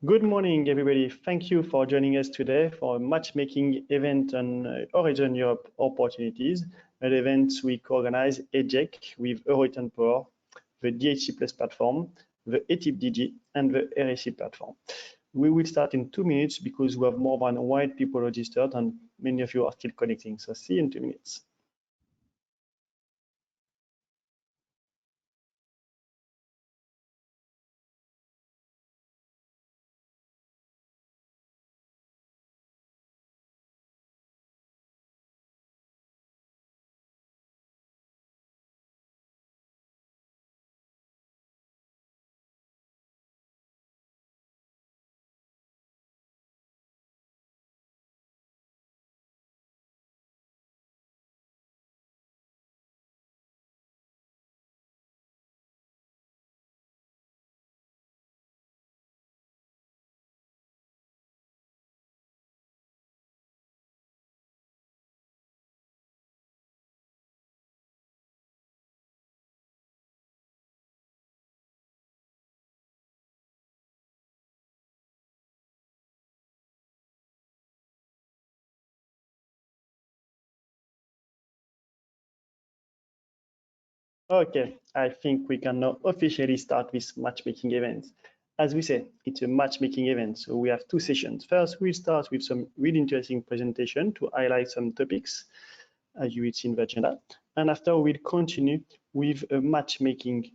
Good morning, everybody. Thank you for joining us today for a matchmaking event on Horizon Europe opportunities, an event we organize EGEC with Horizon Power, the DHC Plus platform, the ETIP DG, and the RSC platform. We will start in 2 minutes because we have more than 100 people registered and many of you are still connecting. So see you in 2 minutes. Okay, I think we can now officially start this matchmaking event. As we say, it's a matchmaking event, so we have 2 sessions. First, we'll start with some really interesting presentation to highlight some topics, as you will see in the agenda. And after, we'll continue with a matchmaking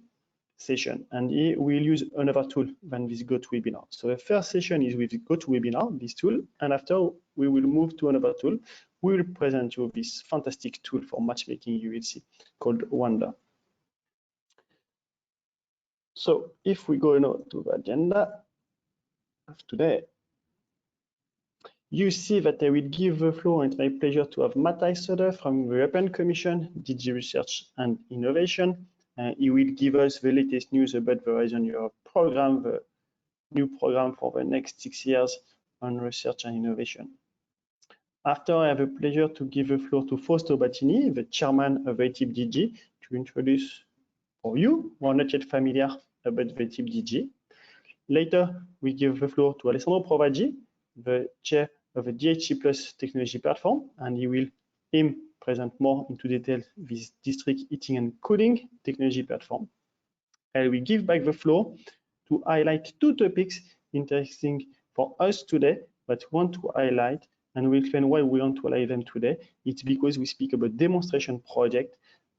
session. And here we'll use another tool than this GoToWebinar. So the first session is with GoToWebinar, this tool. And after, we will move to another tool. We will present you this fantastic tool for matchmaking you will see called Wonder. So if we go now to the agenda of today, you see that I will give the floor, and it's my pleasure to have Matthijs Söder from the European Commission, DG Research and Innovation. He will give us the latest news about the Horizon Europe program, the new program for the next 6 years on research and innovation. After, I have the pleasure to give the floor to Fausto Battini, the chairman of ETIP DG, to introduce for you who are not yet familiar about the ETIP DG. Later, we give the floor to Alessandro Provaggi, the chair of the DHC Plus Technology Platform, and he will present more into detail this district heating and cooling technology platform. I will give back the floor to highlight 2 topics interesting for us today, but want to highlight, and we'll explain why we want to highlight them today. It's because we speak about demonstration project,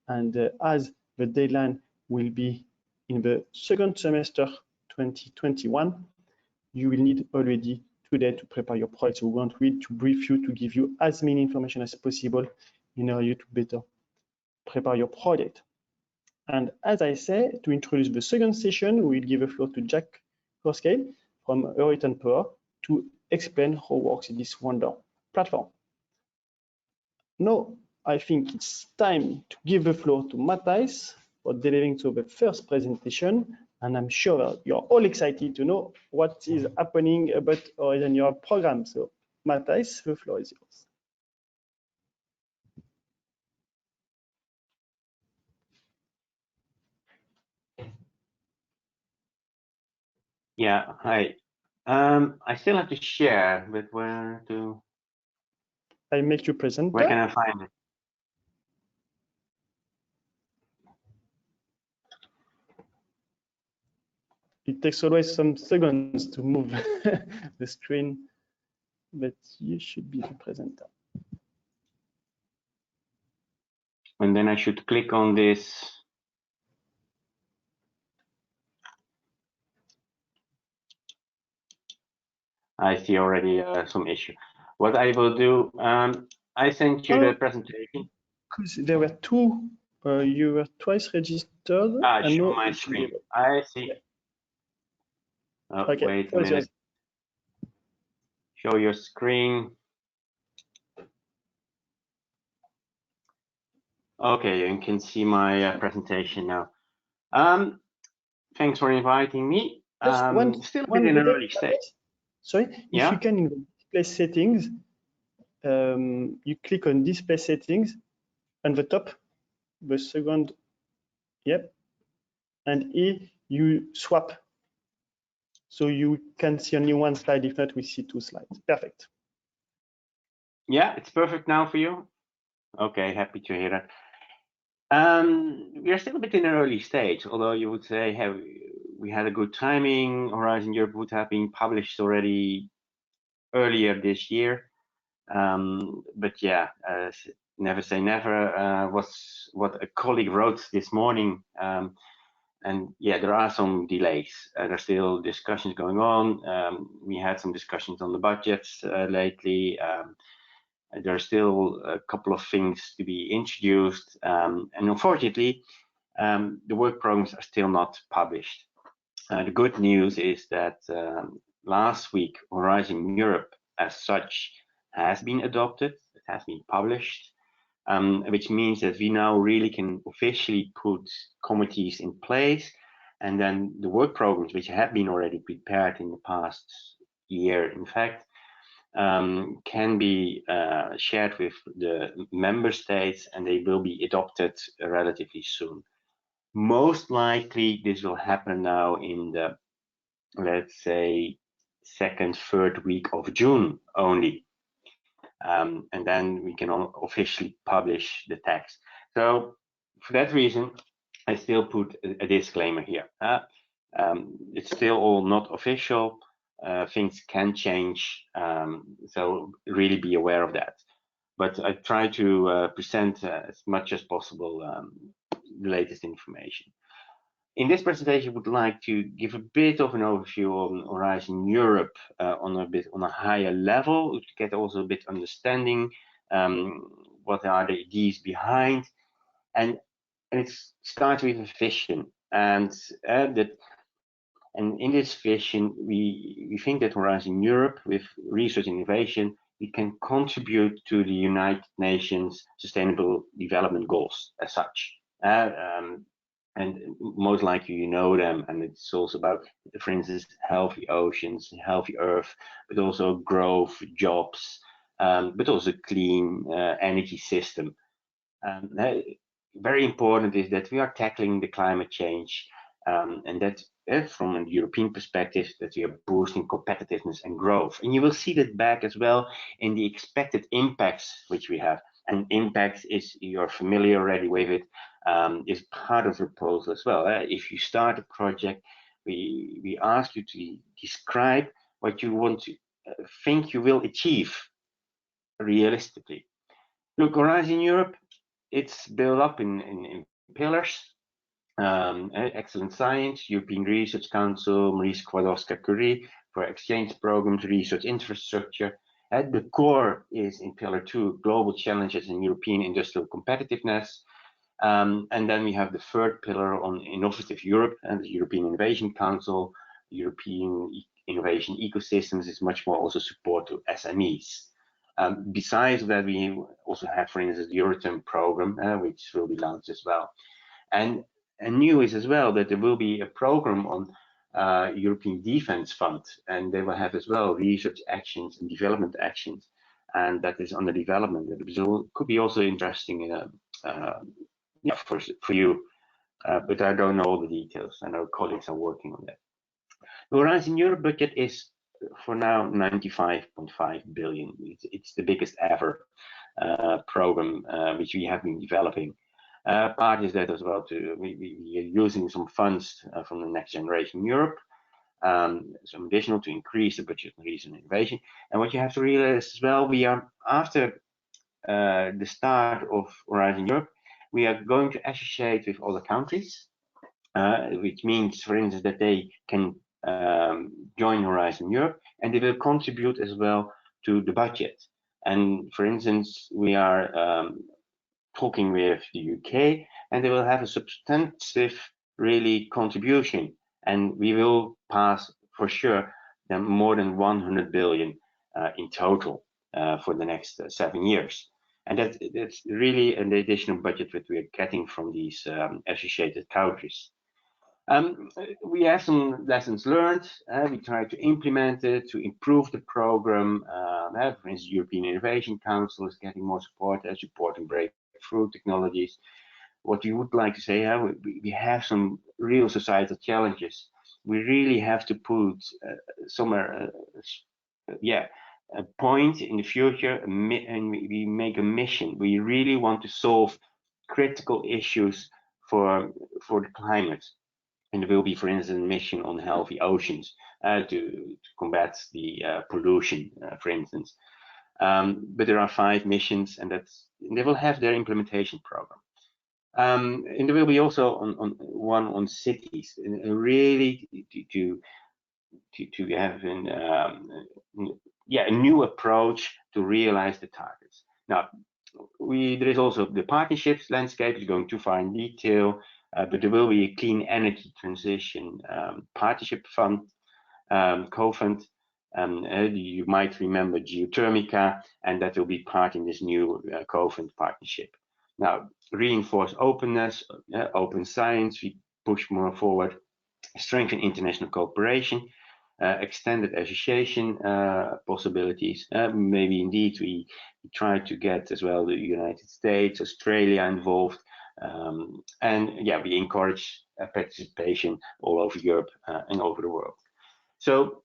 and as the deadline will be in the 2nd semester 2021, you will need already today to prepare your project. So we want really to brief you, to give you as many information as possible in order to better prepare your project. And as I say, to introduce the 2nd session, we'll give the floor to Jack Corskey from Horizon Power to explain how works this Wonder platform. Now, I think it's time to give the floor to Matthijs for delivering to the first presentation. And I'm sure you're all excited to know what is happening about Horizon Europe program. So, Matthijs, the floor is yours. Yeah, hi. I still have to share, but where to? I make you present. Where can I find it? It takes always some seconds to move the screen, but you should be the presenter. And then I should click on this. I see already some issue. What I will do, I sent you the presentation. Because there were 2, you were twice registered. Show my screen. I see. Yeah. Oh, okay. Wait a minute. Show your screen. Okay, you can see my presentation now. Thanks for inviting me. Still in an early stage. Sorry, if you can in the display settings, you click on display settings on the top, the second, yep, and here you swap. So you can see only one slide. If not, we see two slides. Perfect. Yeah, it's perfect now for you. Okay, happy to hear that. We are still a bit in an early stage, although you would say, hey, we had a good timing. Horizon Europe would have been published already earlier this year. But yeah, never say never was what a colleague wrote this morning. And yeah, there are some delays. There are still discussions going on. We had some discussions on the budgets lately. There are still a couple of things to be introduced. And unfortunately, the work programs are still not published. The good news is that last week, Horizon Europe as such has been adopted. It has been published, which means that we now really can officially put committees in place. And then the work programs, which have been already prepared in the past year, in fact, can be shared with the member states, and they will be adopted relatively soon. Most likely, this will happen now in the, let's say, second, third week of June only. And then we can officially publish the text. So for that reason, I still put a disclaimer here. It's still all not official. Things can change, so really be aware of that. But I try to present as much as possible the latest information. In this presentation, I would like to give a bit of an overview on Horizon Europe on a higher level, to get also a bit understanding what are the ideas behind, and it starts with a vision, and in this vision, we think that Horizon Europe, with research and innovation, we can contribute to the United Nations Sustainable Development Goals as such. And most likely you know them, and it's also about, for instance, healthy oceans, healthy earth, but also growth, jobs, but also clean energy system. Very important is that we are tackling the climate change, and that from a European perspective, that we are boosting competitiveness and growth. And you will see that back as well in the expected impacts which we have. And impact is, you're familiar already with it, is part of the proposal as well. If you start a project, we ask you to describe what you want to think you will achieve realistically. Look, Horizon Europe, it's built up in pillars. Excellent science, European Research Council, Marie Skłodowska-Curie for exchange programs, research infrastructure. At the core is in pillar 2, global challenges in European industrial competitiveness. And then we have the third pillar on innovative Europe, and the European Innovation Council. European innovation ecosystems is much more also support to SMEs. Besides that, we also have, for instance, the Euratom program, which will be launched as well. And new is as well that there will be a program on European Defence Fund, and they will have as well research actions and development actions, and that is under development. It could be also interesting yeah, for you, but I don't know all the details, and our colleagues are working on that. The Horizon Europe budget is for now 95.5 billion. It's the biggest ever program which we have been developing. Part is that as well, we are using some funds from the Next Generation Europe, some additional to increase the budget on research and innovation. And what you have to realize as well, we are after the start of Horizon Europe, we are going to associate with other countries, which means, for instance, that they can join Horizon Europe, and they will contribute as well to the budget. And for instance, we are talking with the UK, and they will have a substantive, really, contribution, and we will pass for sure more than 100 billion in total for the next 7 years. And that's really an additional budget that we are getting from these associated countries. We have some lessons learned. We try to implement it to improve the program. For instance, European Innovation Council is getting more support, supporting breakthrough technologies. What we would like to say, we have some real societal challenges, we really have to put somewhere, a point in the future, and we make a mission. We really want to solve critical issues for the climate. And there will be, for instance, a mission on healthy oceans to combat the pollution, for instance. But there are 5 missions, and they will have their implementation program. And there will be also one on cities, really to have a new approach to realize the targets. Now, there is also the partnerships landscape. Is going too far in detail, but there will be a clean energy transition partnership fund, co-fund. You might remember Geothermica, and that will be part in this new co-fund partnership. Now, reinforce openness, open science. We push more forward, strengthen international cooperation, extended association possibilities. Maybe indeed we try to get as well the United States, Australia involved, and we encourage participation all over Europe and over the world. So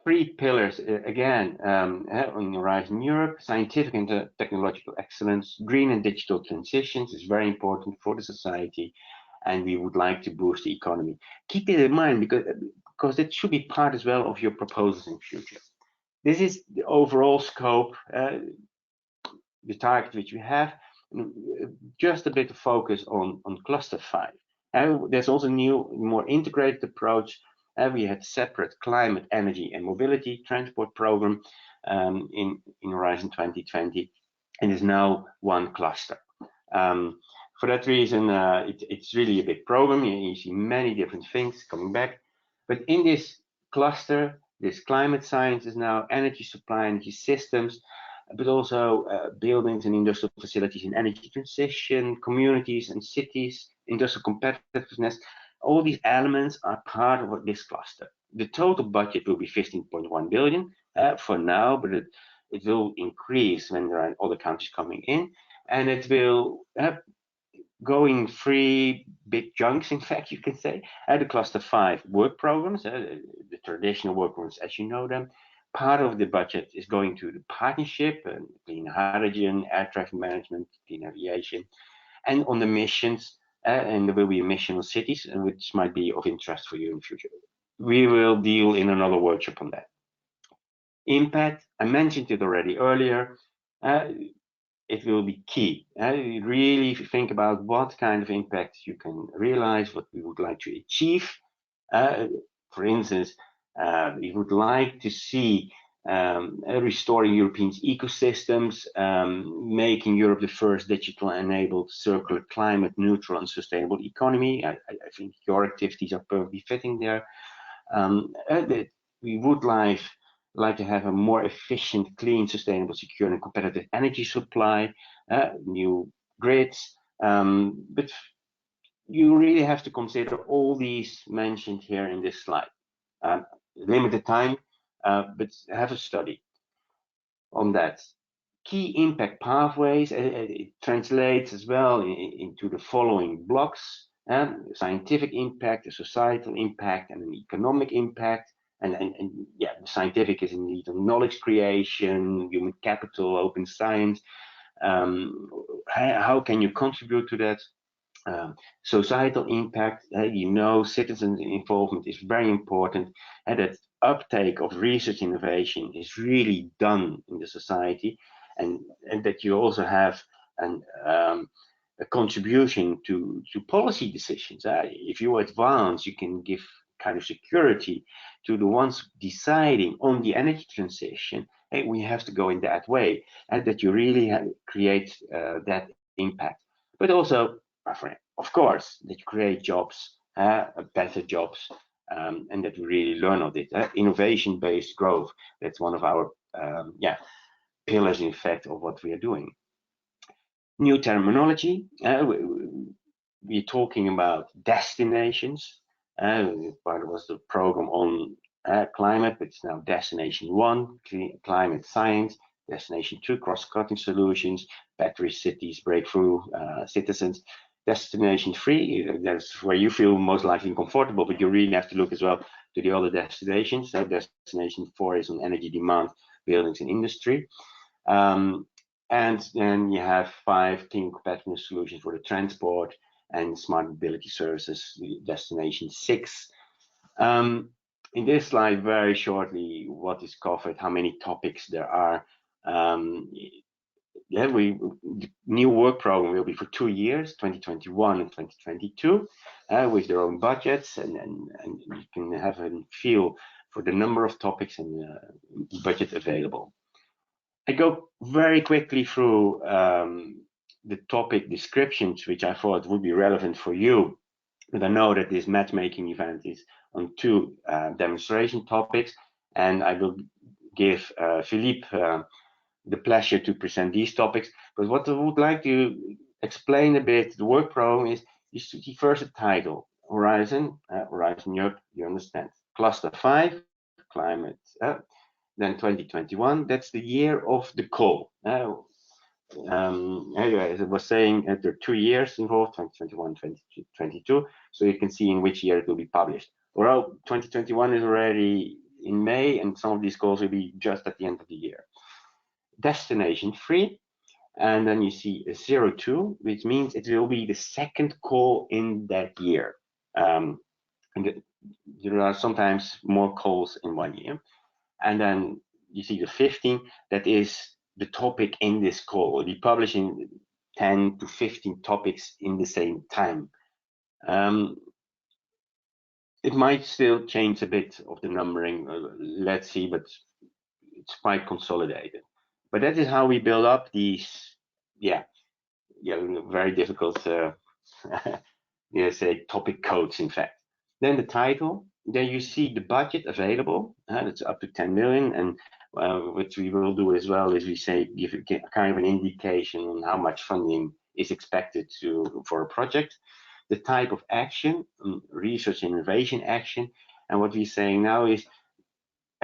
3 pillars again on Horizon Europe: scientific and technological excellence, green and digital transitions is very important for the society, and we would like to boost the economy. Keep it in mind because it should be part as well of your proposals in future. This is the overall scope, the target which we have. Just a bit of focus on cluster 5. There's also a new, more integrated approach. We had separate climate, energy, and mobility transport program in Horizon 2020, and is now one cluster. For that reason, it's really a big program. You see many different things coming back. But in this cluster, this climate science is now energy supply, energy systems, but also buildings and industrial facilities in energy transition, communities and cities, industrial competitiveness. All these elements are part of this cluster. The total budget will be 15.1 billion for now, but it will increase when there are other countries coming in, and it will go in 3 big chunks, in fact, you can say. The cluster 5 work programs, the traditional work programs as you know them. Part of the budget is going to the partnership, clean hydrogen, air traffic management, clean aviation, and on the missions, and there will be a mission on cities, which might be of interest for you in the future. We will deal in another workshop on that. Impact, I mentioned it already earlier. It will be key. Really think about what kind of impact you can realize, what we would like to achieve. For instance, we would like to see restoring European ecosystems, making Europe the first digital enabled, circular, climate neutral and sustainable economy. I think your activities are perfectly fitting there. We would like to have a more efficient, clean, sustainable, secure and competitive energy supply, new grids, but you really have to consider all these mentioned here in this slide. Limited time, but have a study on that. Key impact pathways, it translates as well into the following blocks: scientific impact, a societal impact, and an economic impact. And the scientific is indeed on knowledge creation, human capital, open science. How can you contribute to that? Societal impact, citizens involvement is very important, and that uptake of research innovation is really done in the society, and that you also have a contribution to policy decisions. If you advance, you can give kind of security to the ones deciding on the energy transition. Hey, we have to go in that way, and that you really create that impact. But also, of course, that you create jobs, better jobs, and that we really learn of it. Innovation-based growth, that's one of our pillars, in fact, of what we are doing. New terminology, we're talking about destinations. Part was the program on climate, but it's now Destination 1, climate science, Destination 2, cross-cutting solutions, battery cities, breakthrough citizens. Destination 3, that's where you feel most likely comfortable, but you really have to look as well to the other destinations. Destination 4 is on energy demand, buildings and industry. And then you have 5 clean compatibility solutions for the transport and smart mobility services, destination 6. In this slide, very shortly, what is covered, how many topics there are. Yeah, the new work program will be for 2 years, 2021 and 2022, with their own budgets, and you can have a feel for the number of topics and budget available. I go very quickly through the topic descriptions, which I thought would be relevant for you. But I know that this matchmaking event is on 2 demonstration topics, and I will give Philippe the pleasure to present these topics. But what I would like to explain a bit, the work program is the first title, Horizon, Horizon Europe, you understand. Cluster 5, climate, then 2021, that's the year of the call. Anyway, as I was saying, there are 2 years involved, 2021, 2022, so you can see in which year it will be published. Well, 2021 is already in May, and some of these calls will be just at the end of the year. Destination 3, and then you see a 02, which means it will be the second call in that year. And there are sometimes more calls in 1 year. And then you see the 15, that is the topic in this call. We'll be publishing 10 to 15 topics in the same time. It might still change a bit of the numbering, let's see, but it's quite consolidated. But that is how we build up these, very difficult, say topic codes, in fact. Then the title, there you see the budget available, it's up to 10 million. And what we will do as well is we say, give a kind of an indication on how much funding is expected for a project. The type of action, research and innovation action. And what we're saying now is,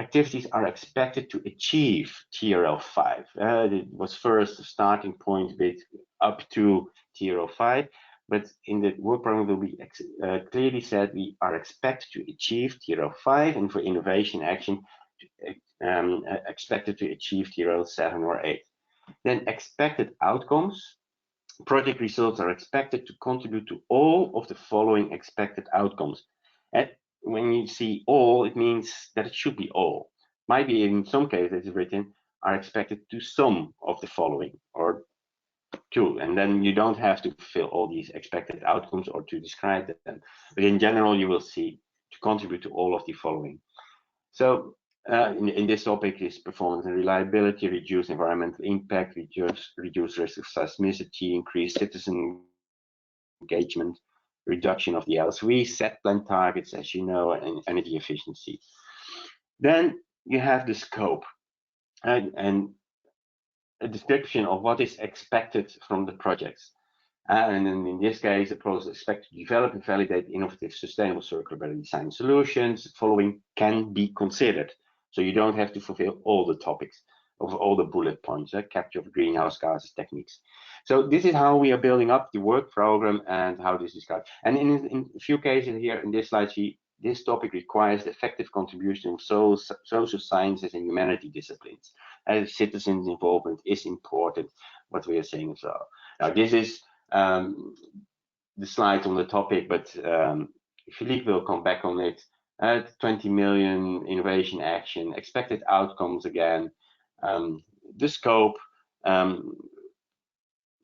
activities are expected to achieve TRL 5. It was first a starting point bit up to TRL 5, but in the work program will be clearly said we are expected to achieve TRL 5, and for innovation action, expected to achieve TRL 7 or 8. Then expected outcomes. Project results are expected to contribute to all of the following expected outcomes. And when you see all, it means that it should be all. Might be in some cases it's written are expected to some of the following or two, and then you don't have to fulfill all these expected outcomes or to describe them. But in general, you will see to contribute to all of the following. So in this topic is performance and reliability, reduce environmental impact, reduce risk of seismicity, increase citizen engagement, reduction of the LSV, set plan targets, as you know, and energy efficiency. Then you have the scope and a description of what is expected from the projects. And in this case, the process is expected to develop and validate innovative, sustainable circular design solutions. The following can be considered. So you don't have to fulfill all the topics of all the bullet points, capture of greenhouse gases techniques. So this is how we are building up the work program and how this is got. And in a few cases here in this slide, this topic requires the effective contribution of social sciences and humanity disciplines. As citizens' involvement is important, what we are saying as well. Now this is the slide on the topic, but Philippe will come back on it. 20 million innovation action, expected outcomes again, the scope.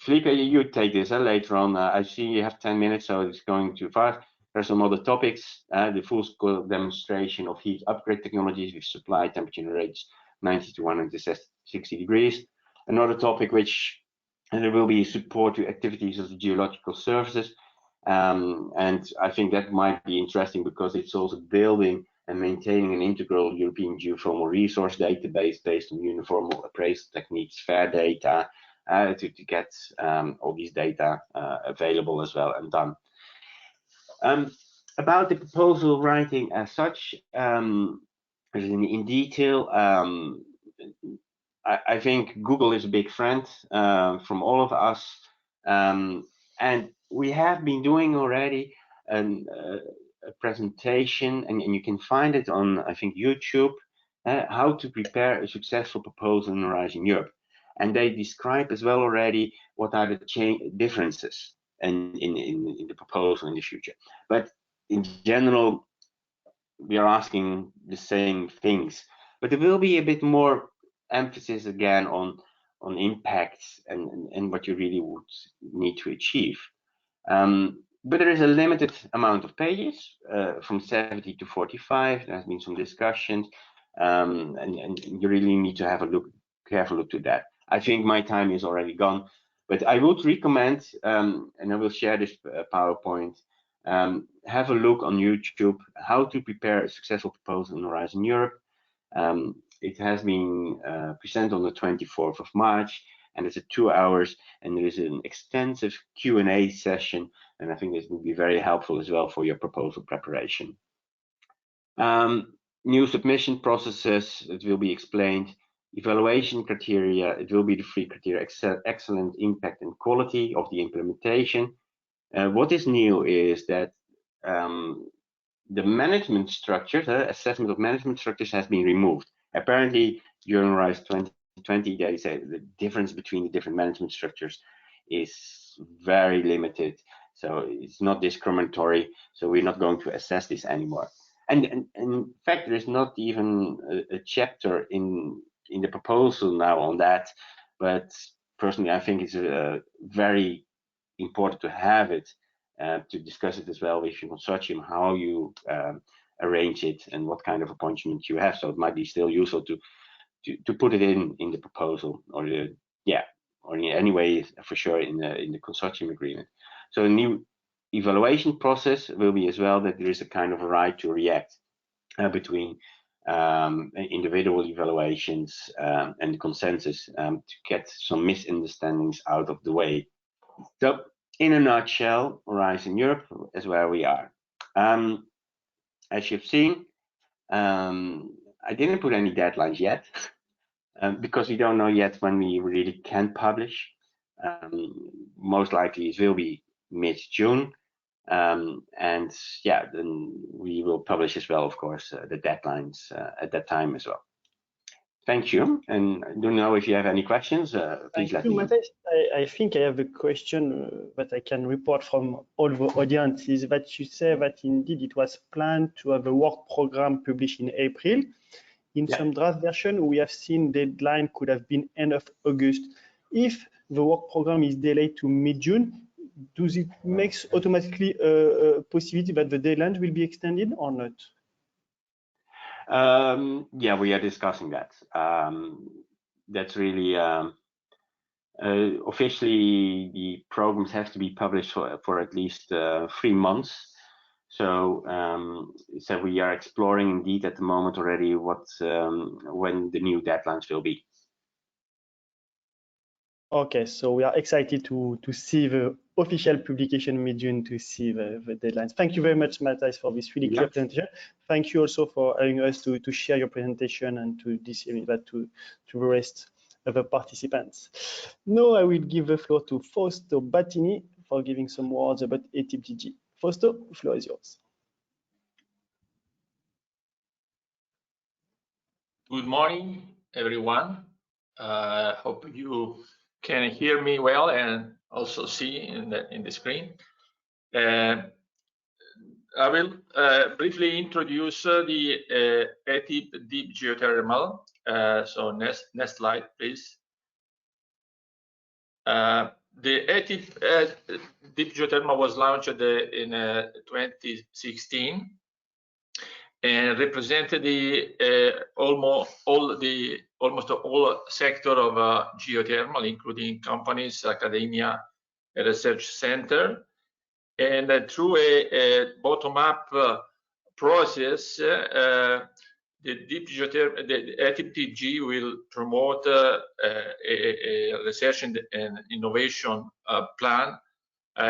Philippe, you take this later on. I see you have 10 minutes, so it's going too fast. There are some other topics, the full-scale demonstration of heat upgrade technologies with supply temperature rates 90 to 160 degrees. Another topic which there will be support to activities of the geological services. And I think that might be interesting because it's also building and maintaining an integral European geothermal resource database based on uniform appraisal techniques, fair data, to get all these data available as well and done. About the proposal writing as such, in detail, I think Google is a big friend from all of us. And we have been doing already a presentation, and you can find it on, I think, YouTube, how to prepare a successful proposal in Horizon Europe. And they describe as well already what are the differences in the proposal in the future. But in general, we are asking the same things, but there will be a bit more emphasis again on impacts and what you really would need to achieve. But there is a limited amount of pages, from 70 to 45. There has been some discussions, and you really need to have a careful look to that. I think my time is already gone, but I would recommend, and I will share this PowerPoint, have a look on YouTube, how to prepare a successful proposal in Horizon Europe. It has been presented on the 24th of March, and it's 2 hours, and there is an extensive Q&A session, and I think this will be very helpful as well for your proposal preparation. New submission processes, it will be explained. Evaluation criteria, it will be the 3 criteria: excellent impact and quality of the implementation. What is new is that the management structures, assessment of management structures, has been removed. Apparently, during Horizon 2020, they say the difference between the different management structures is very limited. So it's not discriminatory. So we're not going to assess this anymore. And in fact, there is not even a chapter in the proposal now on that. But personally, I think it's very important to have it, to discuss it as well with your consortium, how you arrange it and what kind of appointment you have. So it might be still useful to put it in the proposal, or or in any way for sure in the consortium agreement. So a new evaluation process will be as well that there is a kind of a right to react between individual evaluations and consensus, to get some misunderstandings out of the way. So in a nutshell, Horizon Europe is where we are. As you've seen, I didn't put any deadlines yet, because we don't know yet when we really can publish. Most likely it will be mid-June. And yeah, then we will publish as well, of course, the deadlines at that time as well. Thank you, and I don't know if you have any questions. Please let me know. I think I have a question that I can report from all the audience, is that you say that indeed it was planned to have a work program published in April. In some draft version, we have seen deadline could have been end of August. If the work program is delayed to mid-June, does it make automatically a possibility that the deadline will be extended or not? Yeah, we are discussing that. That's really officially the programs have to be published for at least 3 months. So so we are exploring indeed at the moment already what when the new deadlines will be. Okay, so we are excited to see the official publication mid-June, to see the deadlines. Thank you very much, Matthijs, for this really clear presentation. Thank you also for allowing us to share your presentation and to disseminate that to the rest of the participants. Now I will give the floor to Fausto Battini for giving some words about ETIP DG. Fausto, the floor is yours. Good morning, everyone. Hope you can hear me well and also see in the screen. I will briefly introduce the ETIP Deep Geothermal. So next slide, please. The ETIP Deep Geothermal was launched in 2016 and represented almost all sector of geothermal, including companies, academia, a research center. And through a bottom-up process, the ETIP DG will promote a research and innovation plan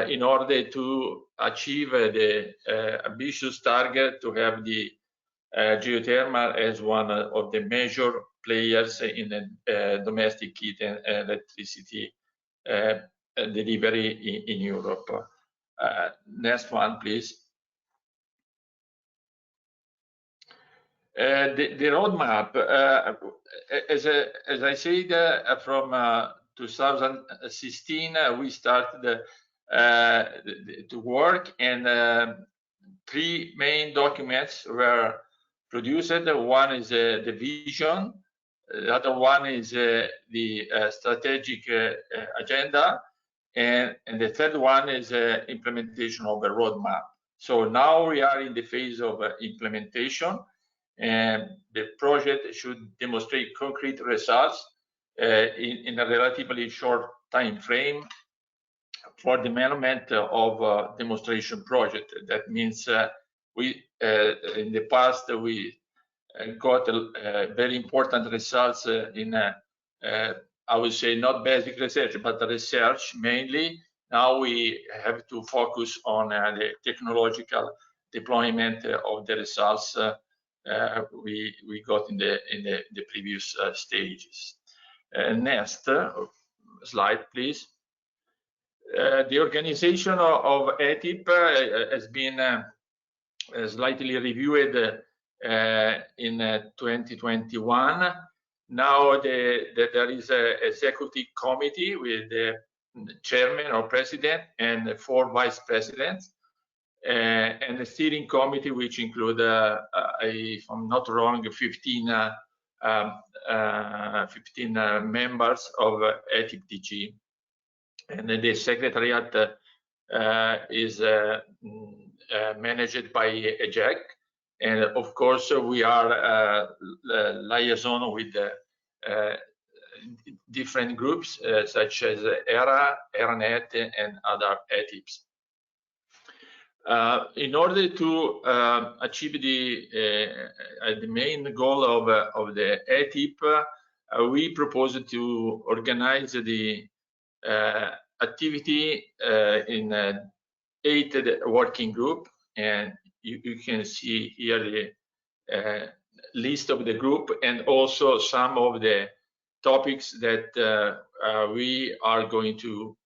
in order to achieve the ambitious target to have the geothermal as one of the major players in the domestic heat and electricity delivery in Europe. Next one, please. The roadmap, as I said, from 2016 we started to work, and 3 main documents were produced. One is the vision, the other one is the strategic agenda, and the third one is implementation of the roadmap. So now we are in the phase of implementation, and the project should demonstrate concrete results in a relatively short time frame for the development of demonstration project. That means we in the past we got very important results in I would say not basic research, but research mainly. Now we have to focus on the technological deployment of the results we got in the previous stages. Next slide, please. The organization of ETIP has been slightly reviewed in 2021. Now there is an executive committee with the chairman or president and 4 vice presidents, and a steering committee which include, if I'm not wrong, 15 members of ETIP DG, and the secretariat is managed by EGEC, and of course we are liaison with different groups such as ERA, ERANET, and other ETIPs. In order to achieve the main goal of the ETIP, we propose to organize the activity in 8 working group, and you can see here the list of the group and also some of the topics that we are going to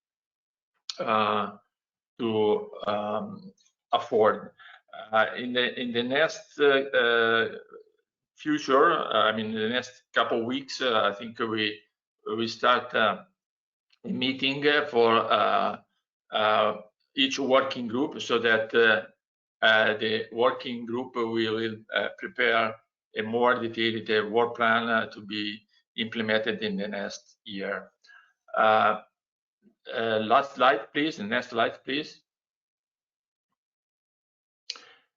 afford in the next future. I mean, in the next couple of weeks, I think we start a meeting for each working group, so that the working group will prepare a more detailed work plan to be implemented in the next year. Last slide, please. The next slide, please.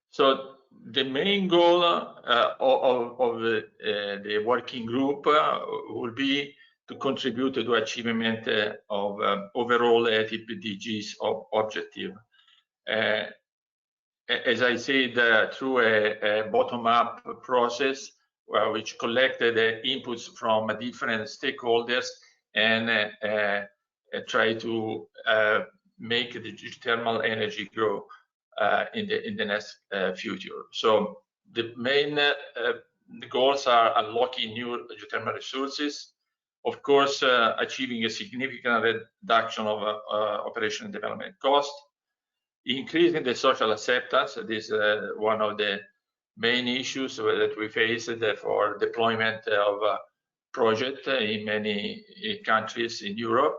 So the main goal of the working group will be to contribute to the achievement of overall ETIP DG's objective. As I said, through a bottom-up process which collected inputs from different stakeholders and try to make the geothermal energy grow in the next future. So the main goals are unlocking new geothermal resources, of course, achieving a significant reduction of operation and development cost, increasing the social acceptance. This is one of the main issues that we face for deployment of project in many countries in Europe.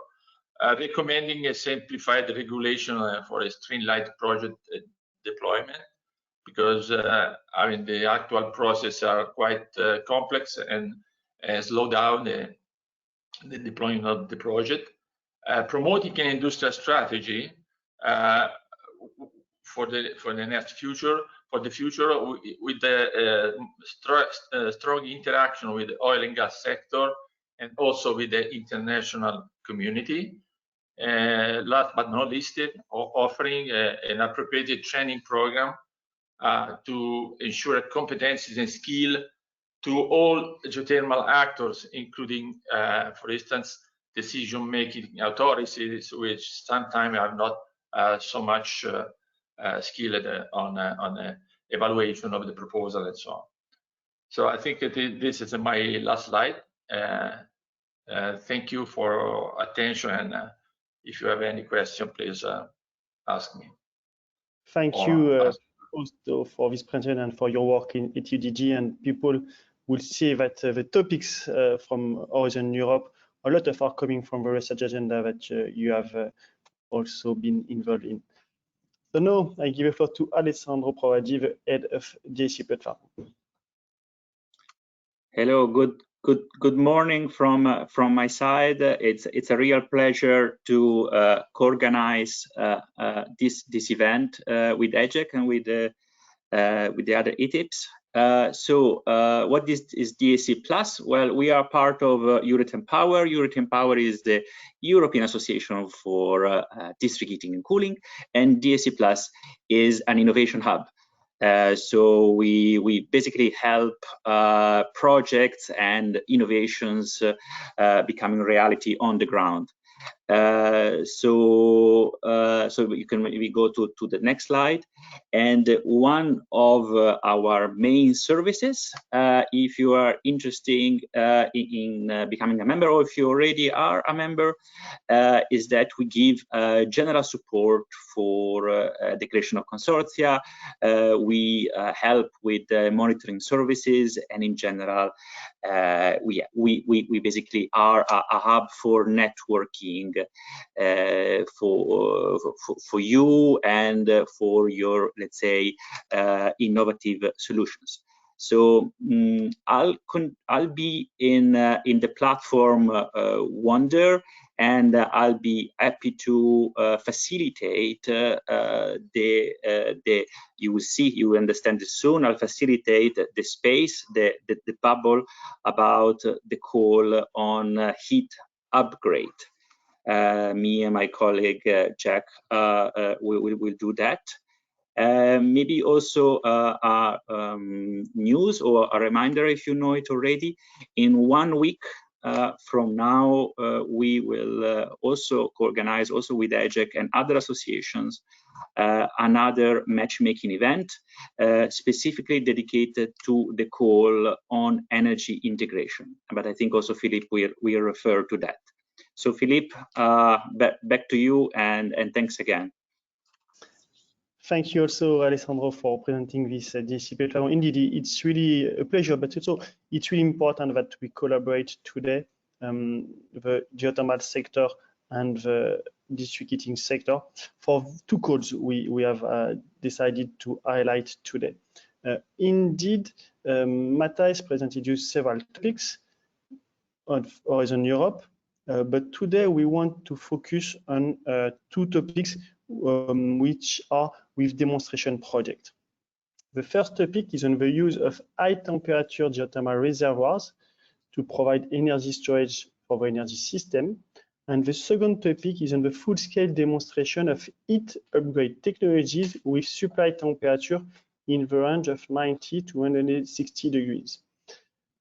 Recommending a simplified regulation for a streamlined project deployment, because I mean the actual process are quite complex and slow down the deployment of the project. Promoting an industrial strategy for the next future, with the strong interaction with the oil and gas sector and also with the international community. Last but not least, offering an appropriate training program to ensure competencies and skill to all geothermal actors, including, for instance, decision-making authorities, which sometimes are not so much skilled on evaluation of the proposal and so on. So I think that this is my last slide. Thank you for attention, and if you have any question, please ask me. Thank you also for this presentation and for your work in ETDG, and people will see that the topics from Horizon Europe, a lot of are coming from the research agenda that you have also been involved in. So now I give the floor to Alessandro Provadi, the head of DHC Platform. Hello, good morning from my side. It's a real pleasure to co-organize this event with EGEC and with the other ETIPs. What is DHC Plus? Well, we are part of Euratom Power. Euratom Power is the European Association for District Heating and Cooling, and DHC Plus is an innovation hub. So we basically help projects and innovations becoming reality on the ground. So you can maybe go to the next slide. And one of our main services, if you are interested in becoming a member, or if you already are a member, is that we give general support for the creation of consortia. We help with monitoring services, and in general, we basically are a hub for networking for you and for your, let's say, innovative solutions. So I'll be in the platform Wonder, and I'll be happy to facilitate you will see, you will understand this soon. I'll facilitate the space, the bubble about the call on heat upgrade. Me and my colleague Jack will do that. Maybe also news or a reminder, if you know it already. In 1 week from now, we will also organize, also with EGEC and other associations, another matchmaking event specifically dedicated to the call on energy integration. But I think also Philippe will refer to that. So Philippe, back to you, and thanks again. Thank you also, Alessandro, for presenting this DHC platform. Indeed, it's really a pleasure, but it's really important that we collaborate today, the geothermal sector and the district heating sector, for two calls we have decided to highlight today. Indeed, Matthijs presented you several topics on Horizon Europe, but today we want to focus on two topics which are with demonstration project. The first topic is on the use of high temperature geothermal reservoirs to provide energy storage for the energy system. And the second topic is on the full-scale demonstration of heat upgrade technologies with supply temperature in the range of 90 to 160 degrees.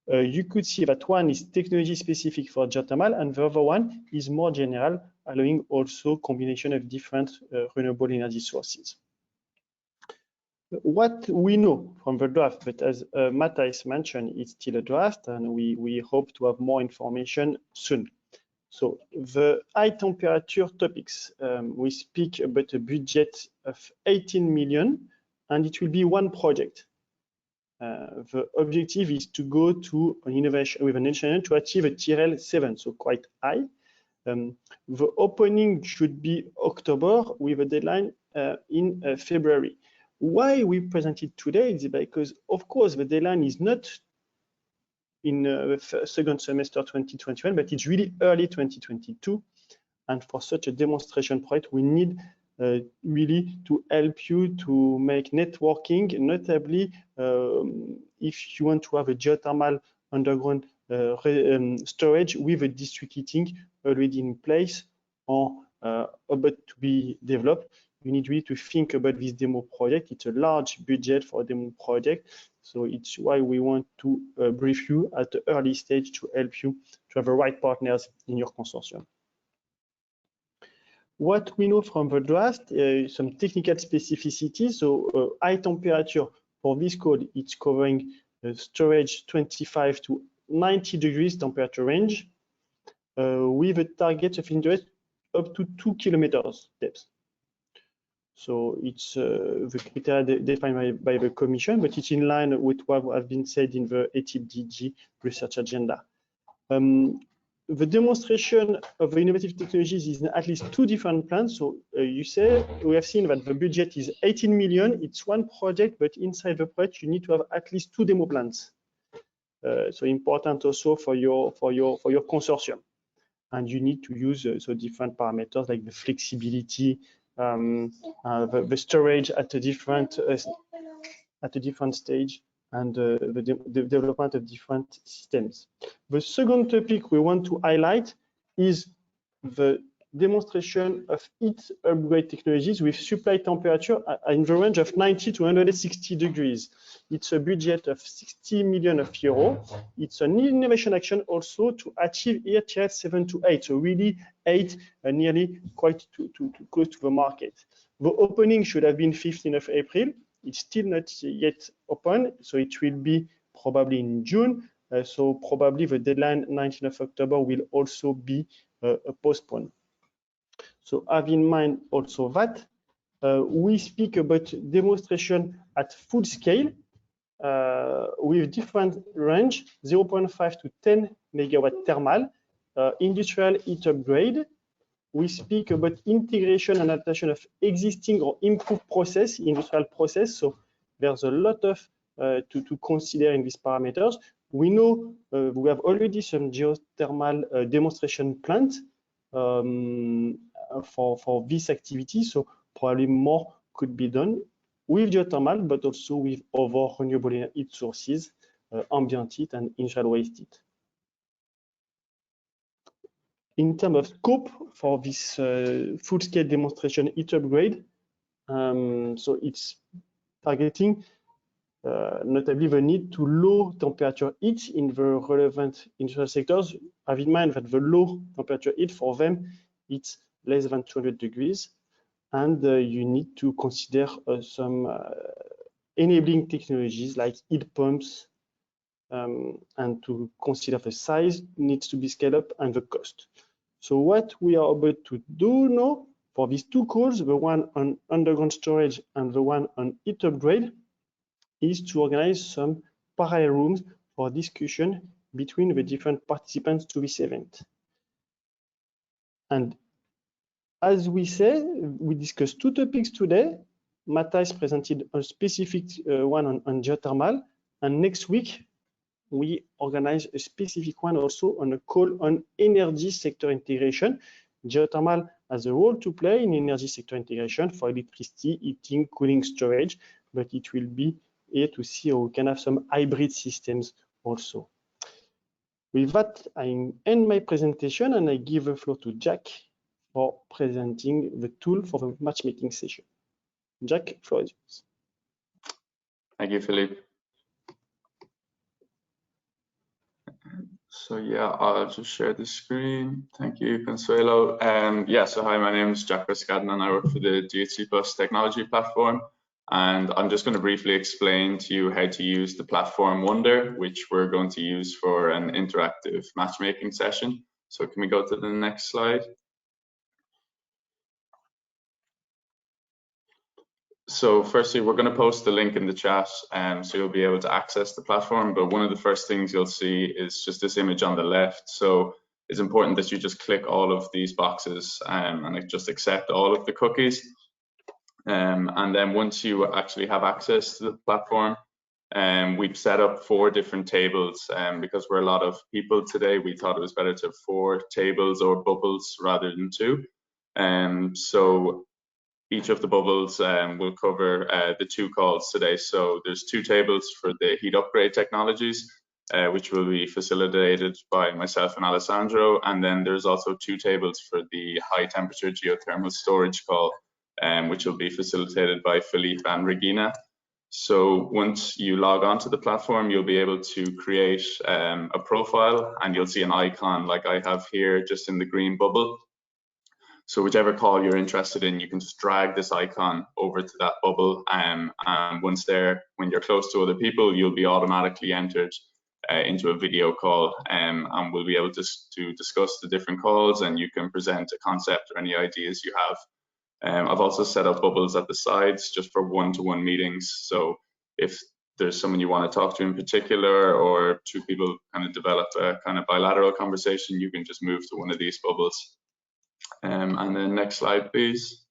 You could see that one is technology specific for geothermal, and the other one is more general, allowing also combination of different renewable energy sources. What we know from the draft, but as Matthijs mentioned, it's still a draft, and we hope to have more information soon. So the high temperature topics, we speak about a budget of 18 million, and it will be one project. The objective is to go to an innovation with an engineer to achieve a TRL 7, so quite high. The opening should be October with a deadline in February. Why we present it today is because, of course, the deadline is not in the second semester 2021, but it's really early 2022. And for such a demonstration project, we need really to help you to make networking, notably if you want to have a geothermal underground storage with a district heating already in place or about to be developed. You need really to think about this demo project. It's a large budget for a demo project, so it's why we want to brief you at the early stage to help you to have the right partners in your consortium. What we know from the draft, some technical specificities. So high temperature for this code, it's covering storage 25 to 90 degrees temperature range with a target of interest up to 2 kilometers depth. So it's the criteria defined by the Commission, but it's in line with what has been said in the ETIP DG research agenda. The demonstration of the innovative technologies is in at least 2 different plans. So you say, we have seen that the budget is 18 million. It's one project, but inside the project, you need to have at least 2 demo plans. So important also for your consortium. And you need to use so different parameters like the flexibility, the storage at a different stage, and the development of different systems. The second topic we want to highlight is the demonstration of heat upgrade technologies with supply temperature in the range of 90 to 160 degrees. It's a budget of 60 million €. It's an innovation action also to achieve ETIP 7 to 8, so really 8, nearly quite too close to the market. The opening should have been 15th of April. It's still not yet open, so it will be probably in June. So probably the deadline 19th of October will also be postponed. So have in mind also that we speak about demonstration at full scale with different range, 0.5 to 10 megawatt thermal, industrial heat upgrade. We speak about integration and adaptation of existing or improved process, industrial process. So there's a lot of to consider in these parameters. We know we have already some geothermal demonstration plant for this activity. So probably more could be done with geothermal, but also with other renewable heat sources, ambient heat and industrial waste heat. In terms of scope for this full-scale demonstration heat upgrade, so it's targeting notably the need to low temperature heat in the relevant industrial sectors. Have in mind that the low temperature heat for them, it's less than 200 degrees. And you need to consider some enabling technologies like heat pumps, and to consider the size needs to be scaled up and the cost. So what we are about to do now for these 2 calls, the one on underground storage and the one on heat upgrade, is to organize some parallel rooms for discussion between the different participants to this event. And as we say, we discussed 2 topics today. Matthijs presented a specific one on geothermal, and next week we organize a specific one also on a call on energy sector integration. Geothermal has a role to play in energy sector integration for electricity, heating, cooling, storage, but it will be here to see how we can have some hybrid systems also. With that, I end my presentation and I give the floor to Jack for presenting the tool for the matchmaking session. Jack, floor is yours. Thank you, Philippe. So yeah, I'll just share the screen. Thank you, Consuelo. Yeah, so hi, my name is Jack Rascaden and I work for the DHC Technology Platform. And I'm just going to briefly explain to you how to use the platform Wonder, which we're going to use for an interactive matchmaking session. So can we go to the next slide? So firstly, we're going to post the link in the chat, so you'll be able to access the platform. But one of the first things you'll see is just this image on the left. So it's important that you just click all of these boxes and just accept all of the cookies. And then once you actually have access to the platform, we've set up 4 different tables. Because we're a lot of people today, we thought it was better to have 4 tables or bubbles rather than 2. So each of the bubbles will cover the 2 calls today. So there's 2 tables for the heat upgrade technologies, which will be facilitated by myself and Alessandro. And then there's also 2 tables for the high temperature geothermal storage call, which will be facilitated by Philippe and Regina. So once you log on to the platform, you'll be able to create a profile, and you'll see an icon like I have here just in the green bubble. So whichever call you're interested in, you can just drag this icon over to that bubble, and once there, when you're close to other people, you'll be automatically entered into a video call, and we'll be able to discuss the different calls, and you can present a concept or any ideas you have. I've also set up bubbles at the sides just for one-to-one meetings. So if there's someone you want to talk to in particular, or two people kind of develop a kind of bilateral conversation, you can just move to one of these bubbles. And then next slide, please.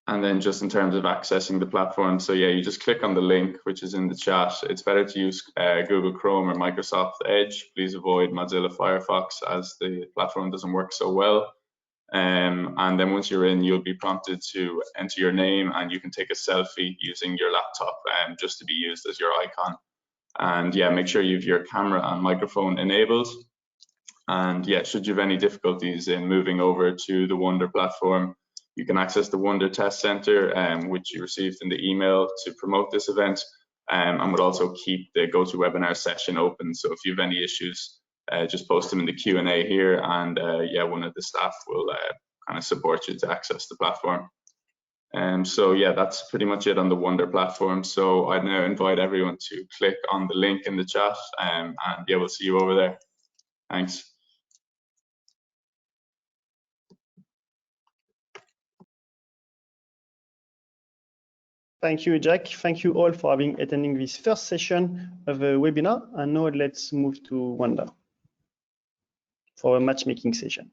And then just in terms of accessing the platform, so yeah, you just click on the link, which is in the chat. It's better to use Google Chrome or Microsoft Edge. Please avoid Mozilla Firefox, as the platform doesn't work so well. And then once you're in, you'll be prompted to enter your name, and you can take a selfie using your laptop just to be used as your icon. And yeah, make sure you have your camera and microphone enabled. And yeah, should you have any difficulties in moving over to the Wonder platform, you can access the Wonder Test Center, which you received in the email to promote this event, and would also keep the GoToWebinar session open. So if you have any issues, just post them in the Q&A here, and yeah, one of the staff will kind of support you to access the platform. So yeah, that's pretty much it on the Wonder platform. So I'd now invite everyone to click on the link in the chat, and yeah, we'll see you over there. Thanks. Thank you, Jack. Thank you all for attending this first session of the webinar. And now let's move to Wanda for a matchmaking session.